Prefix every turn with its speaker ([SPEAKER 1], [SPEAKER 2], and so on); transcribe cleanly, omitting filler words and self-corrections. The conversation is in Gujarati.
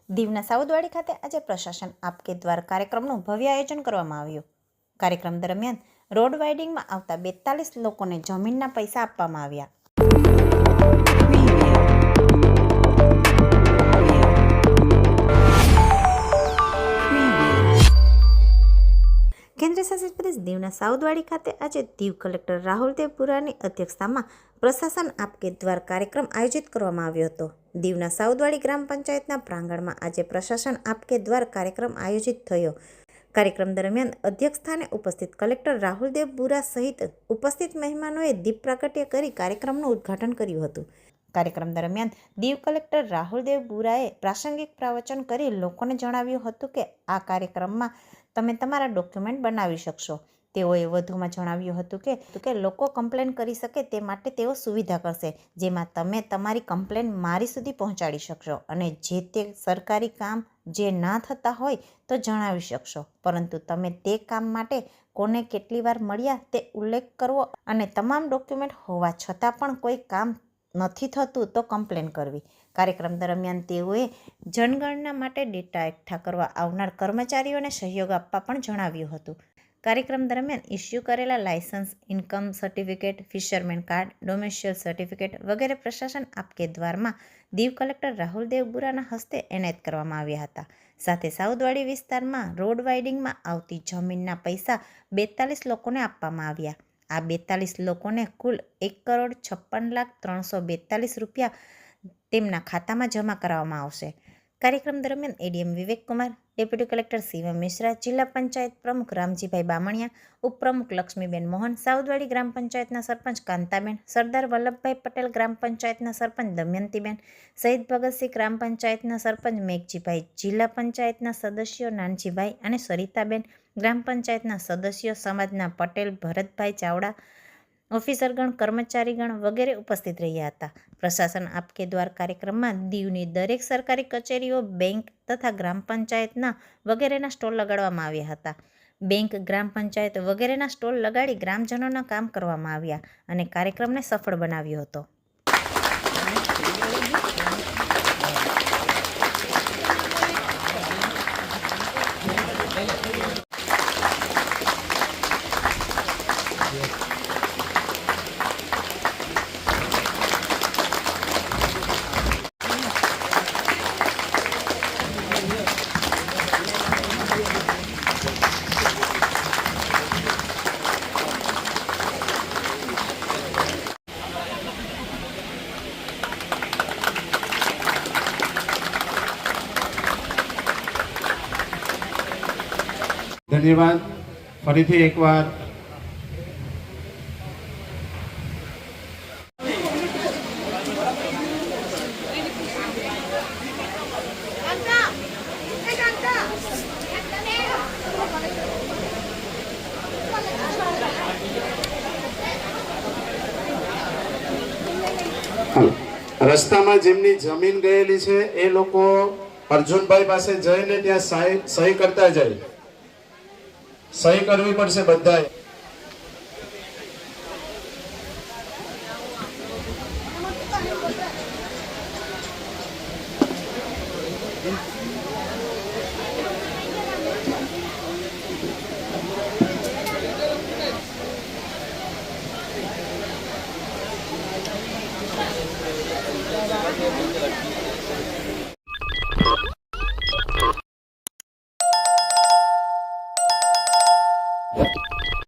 [SPEAKER 1] દીવના સાઉદવાડી ખાતે આજે પ્રશાસન આપકે દ્વાર કાર્યક્રમનું ભવ્ય આયોજન કરવામાં આવ્યું। કાર્યક્રમ દરમિયાન રોડ વાઇડિંગમાં આવતા 42 લોકોને જમીનના પૈસા આપવામાં આવ્યા। કેન્દ્રશાસિત પ્રદેશ દીવના સાઉદવાડી ખાતે આજે દીવ કલેક્ટર રાહુલ દેવપુરાની અધ્યક્ષતામાં પ્રશાસન આપકે દ્વાર કાર્યક્રમ આયોજિત કરવામાં આવ્યો હતો। દીવના સાઉદવાડી ગ્રામ પંચાયતના પ્રાંગણમાં આજે પ્રશાસન આપકે દ્વાર કાર્યક્રમ આયોજિત થયો। કાર્યક્રમ દરમિયાન અધ્યક્ષ સ્થાને ઉપસ્થિત કલેક્ટર રાહુલ દેવપુરા સહિત ઉપસ્થિત મહેમાનોએ દીપ પ્રાગટ્ય કરી કાર્યક્રમનું ઉદ્ઘાટન કર્યું હતું। કાર્યક્રમ દરમિયાન દીવ કલેક્ટર રાહુલ દેવપુરાએ પ્રાસંગિક પ્રવચન કરી લોકોને જણાવ્યું હતું કે આ કાર્યક્રમમાં તમે તમારા ડોક્યુમેન્ટ બનાવી શકશો। તેઓએ વધુમાં જણાવ્યું હતું કે લોકો કમ્પ્લેન કરી શકે તે માટે તેઓ સુવિધા કરશે, જેમાં તમે તમારી કમ્પ્લેન મારી સુધી પહોંચાડી શકશો અને જે તે સરકારી કામ જે ના થતા હોય તો જણાવી શકશો, પરંતુ તમે તે કામ માટે કોને કેટલી વાર મળ્યા તે ઉલ્લેખ કરવો અને તમામ ડોક્યુમેન્ટ હોવા છતાં પણ કોઈ કામ નથી થતું તો કમ્પ્લેન કરવી। કાર્યક્રમ દરમિયાન તેઓએ જનગણના માટે ડેટા એકઠા કરવા આવનાર કર્મચારીઓને સહયોગ આપવા પણ જણાવ્યું હતું। કાર્યક્રમ દરમિયાન ઇસ્યુ કરેલા licence, income certificate, fisherman card, domicile certificate વગેરે પ્રશાસન આપકે દ્વારમાં દીવ કલેક્ટર રાહુલ દેવપુરાના હસ્તે એનાયત કરવામાં આવ્યા હતા। સાથે સાઉદવાડી વિસ્તારમાં રોડ વાઇડિંગમાં આવતી જમીનના પૈસા 42 લોકોને આપવામાં આવ્યા। આ 42 લોકોને કુલ 1,56,342 રૂપિયા તેમના ખાતામાં જમા કરાવવામાં આવશે। કાર્યક્રમ દરમિયાન એડીએમ વિવેક કુમાર, ડેપ્યુટી કલેક્ટર શિવમ મિશ્રા, જિલ્લા પંચાયત પ્રમુખ રામજીભાઈ બામણિયા, ઉપપ્રમુખ લક્ષ્મીબેન મોહન, સાઉદવાડી ગ્રામ પંચાયતના સરપંચ કાંતાબેન, સરદાર વલ્લભભાઈ પટેલ ગ્રામ પંચાયતના સરપંચ દમયંતીબેન, શહીદ ભગતસિંહ ગ્રામ પંચાયતના સરપંચ મેઘજીભાઈ, જિલ્લા પંચાયતના સદસ્યો નાનજીભાઈ અને સરિતાબેન, ગ્રામ પંચાયતના સદસ્યો, સમાજના પટેલ ભરતભાઈ ચાવડા, ઓફિસરગણ, કર્મચારીગણ વગેરે ઉપસ્થિત રહ્યા હતા। પ્રશાસન આપકે દ્વાર કાર્યક્રમમાં દીવની દરેક સરકારી કચેરીઓ, બેંક તથા ગ્રામ પંચાયતના વગેરેના સ્ટોલ લગાડવામાં આવ્યા હતા। બેંક, ગ્રામ પંચાયત વગેરેના સ્ટોલ લગાડી ગ્રામજનોના કામ કરવામાં આવ્યા અને કાર્યક્રમને સફળ બનાવ્યો હતો।
[SPEAKER 2] ધન્યવાદ। ફરીથી એકવાર રસ્તામાં જેમની જમીન ગયેલી છે એ લોકો અર્જુનભાઈ પાસે જઈને ત્યાં સહી કરતા જાય। સહી કરવી પડશે બધાએ।